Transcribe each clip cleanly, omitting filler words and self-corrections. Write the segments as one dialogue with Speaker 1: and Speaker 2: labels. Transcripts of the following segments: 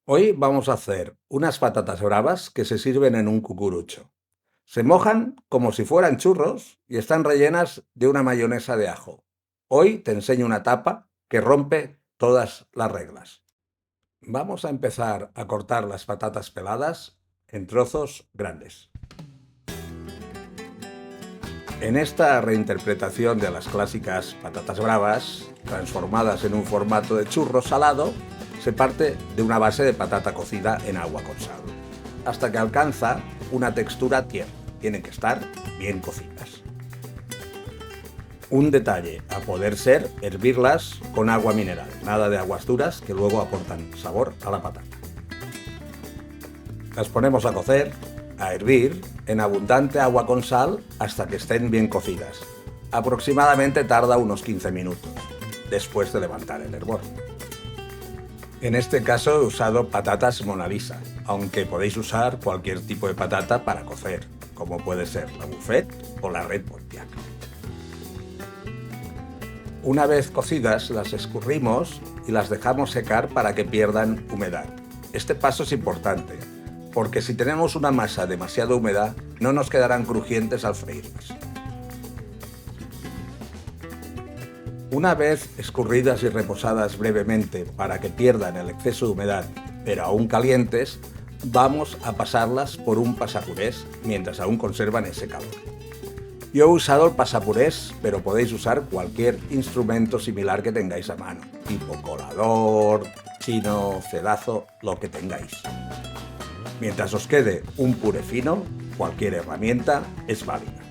Speaker 1: Hoy vamos a hacer unas patatas bravas que se sirven en un cucurucho. Se mojan como si fueran churros y están rellenas de una mayonesa de ajo. Hoy te enseño una tapa que rompe todas las reglas. Vamos a empezar a cortar las patatas peladas en trozos grandes. En esta reinterpretación de las clásicas patatas bravas, transformadas en un formato de churro salado, se parte de una base de patata cocida en agua con sal, hasta que alcanza una textura tierna. Tienen que estar bien cocidas. Un detalle a poder ser hervirlas con agua mineral, nada de aguas duras que luego aportan sabor a la patata. Las ponemos a cocer, a hervir, en abundante agua con sal hasta que estén bien cocidas. Aproximadamente tarda unos 15 minutos, después de levantar el hervor. En este caso he usado patatas Mona Lisa, aunque podéis usar cualquier tipo de patata para cocer, como puede ser la Buffet o la Red Pontiac. Una vez cocidas las escurrimos y las dejamos secar para que pierdan humedad. Este paso es importante, porque si tenemos una masa demasiado húmeda, no nos quedarán crujientes al freírlas. Una vez escurridas y reposadas brevemente para que pierdan el exceso de humedad, pero aún calientes, vamos a pasarlas por un pasapurés mientras aún conservan ese calor. Yo he usado el pasapurés, pero podéis usar cualquier instrumento similar que tengáis a mano, tipo colador, chino, cedazo, lo que tengáis. Mientras os quede un puré fino, cualquier herramienta es válida.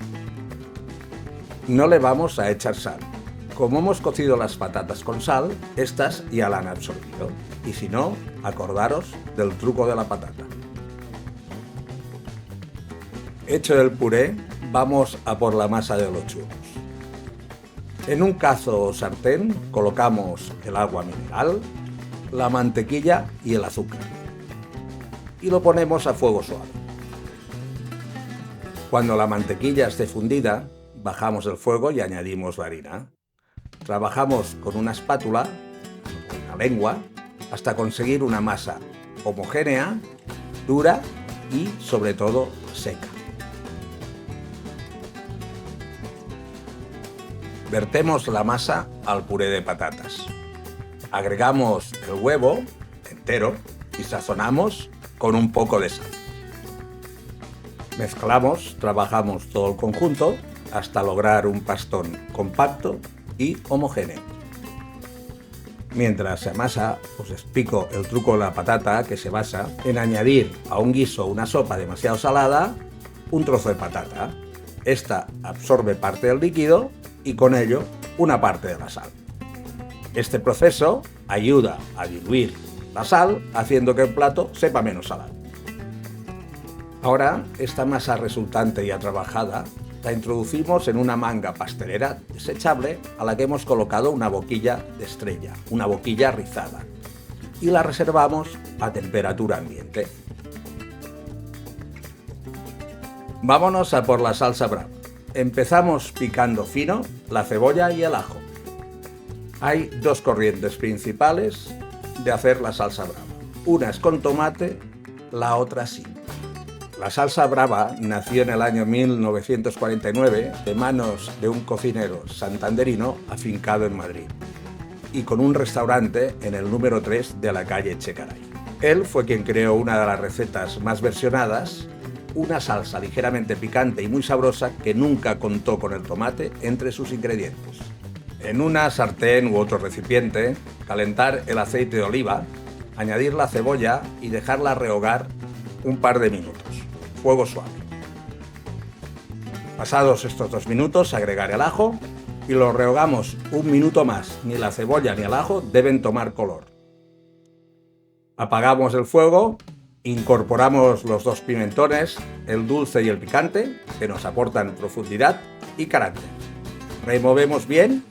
Speaker 1: No le vamos a echar sal. Como hemos cocido las patatas con sal, estas ya la han absorbido. Y si no, acordaros del truco de la patata. Hecho el puré, vamos a por la masa de los churros. En un cazo o sartén colocamos el agua mineral, la mantequilla y el azúcar. Y lo ponemos a fuego suave. Cuando la mantequilla esté fundida, bajamos el fuego y añadimos la harina. Trabajamos con una espátula o una lengua hasta conseguir una masa homogénea, dura y, sobre todo, seca. Vertemos la masa al puré de patatas. Agregamos el huevo entero y sazonamos con un poco de sal. Mezclamos, trabajamos todo el conjunto hasta lograr un pastón compacto y homogéneo. Mientras se amasa, os explico el truco de la patata, que se basa en añadir a un guiso o una sopa demasiado salada un trozo de patata. Esta absorbe parte del líquido y con ello una parte de la sal. Este proceso ayuda a diluir la sal, haciendo que el plato sepa menos salado. Ahora, esta masa resultante ya trabajada la introducimos en una manga pastelera desechable a la que hemos colocado una boquilla de estrella, una boquilla rizada, y la reservamos a temperatura ambiente. Vámonos a por la salsa brava. Empezamos picando fino la cebolla y el ajo. Hay dos corrientes principales de hacer la salsa brava. Una es con tomate, la otra sin. La salsa brava nació en el año 1949 de manos de un cocinero santanderino afincado en Madrid y con un restaurante en el número 3 de la calle Echegaray. Él fue quien creó una de las recetas más versionadas, una salsa ligeramente picante y muy sabrosa que nunca contó con el tomate entre sus ingredientes. En una sartén u otro recipiente, calentar el aceite de oliva, añadir la cebolla y dejarla rehogar un par de minutos. Fuego suave. Pasados estos 2 minutos, agregar el ajo y lo rehogamos un minuto más. Ni la cebolla ni el ajo deben tomar color. Apagamos el fuego, incorporamos los 2 pimentones, el dulce y el picante, que nos aportan profundidad y carácter. Removemos bien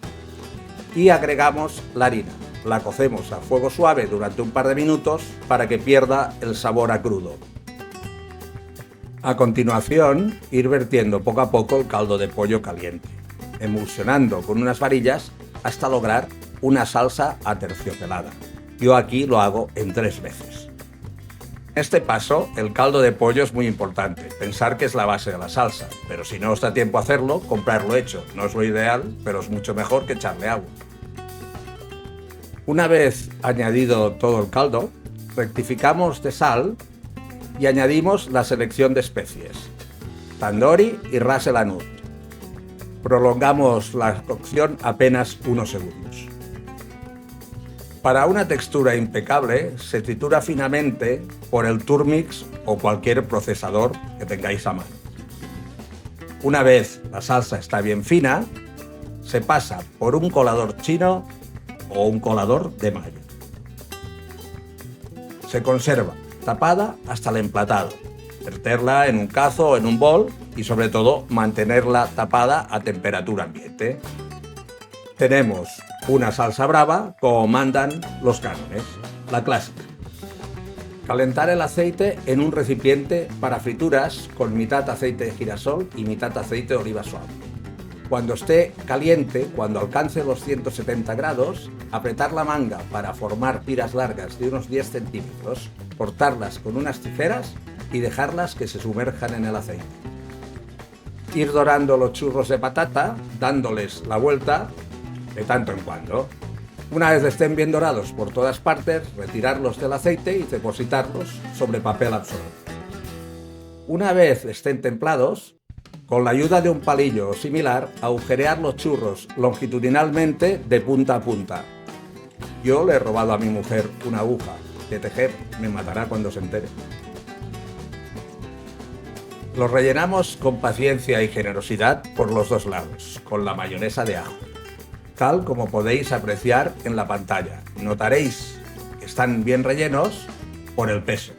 Speaker 1: y agregamos la harina. La cocemos a fuego suave durante un par de minutos para que pierda el sabor a crudo. A continuación, ir vertiendo poco a poco el caldo de pollo caliente, emulsionando con unas varillas hasta lograr una salsa aterciopelada. Yo aquí lo hago en 3 veces. Este paso, el caldo de pollo es muy importante. Pensar que es la base de la salsa, pero si no os da tiempo a hacerlo, comprarlo hecho. No es lo ideal, pero es mucho mejor que echarle agua. Una vez añadido todo el caldo, rectificamos de sal y añadimos la selección de especies, tandoori y ras el hanout. Prolongamos la cocción apenas unos segundos. Para una textura impecable, se tritura finamente por el Turmix o cualquier procesador que tengáis a mano. Una vez la salsa está bien fina, se pasa por un colador chino o un colador de malla. Se conserva tapada hasta el emplatado. Verterla en un cazo o en un bol y sobre todo mantenerla tapada a temperatura ambiente. Tenemos una salsa brava como mandan los cánones, la clásica. Calentar el aceite en un recipiente para frituras con mitad aceite de girasol y mitad aceite de oliva suave. Cuando esté caliente, cuando alcance los 170 grados, apretar la manga para formar tiras largas de unos 10 centímetros, cortarlas con unas tijeras y dejarlas que se sumerjan en el aceite. Ir dorando los churros de patata, dándoles la vuelta de tanto en cuando. Una vez estén bien dorados por todas partes, retirarlos del aceite y depositarlos sobre papel absorbente. Una vez estén templados, con la ayuda de un palillo o similar, agujerear los churros longitudinalmente de punta a punta. Yo le he robado a mi mujer una aguja de tejer, me matará cuando se entere. Los rellenamos con paciencia y generosidad por los dos lados, con la mayonesa de ajo, tal como podéis apreciar en la pantalla. Notaréis que están bien rellenos por el peso.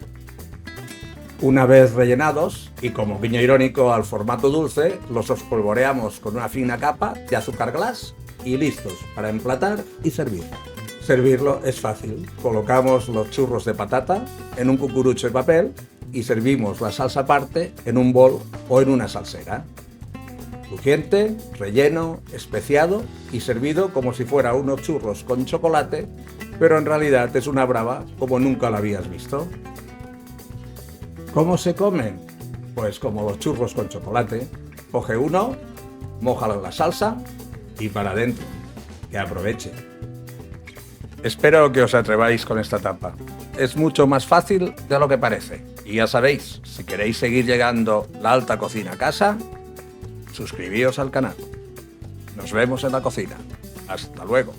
Speaker 1: Una vez rellenados, y como guiño irónico al formato dulce, los espolvoreamos con una fina capa de azúcar glass y listos para emplatar y servir. Servirlo es fácil. Colocamos los churros de patata en un cucurucho de papel y servimos la salsa aparte en un bol o en una salsera. Crujiente, relleno, especiado y servido como si fuera unos churros con chocolate, pero en realidad es una brava como nunca la habías visto. ¿Cómo se comen? Pues como los churros con chocolate. Coge uno, mójalo en la salsa y para adentro. Que aproveche. Espero que os atreváis con esta tapa. Es mucho más fácil de lo que parece. Y ya sabéis, si queréis seguir llegando la alta cocina a casa, suscribíos al canal. Nos vemos en la cocina. Hasta luego.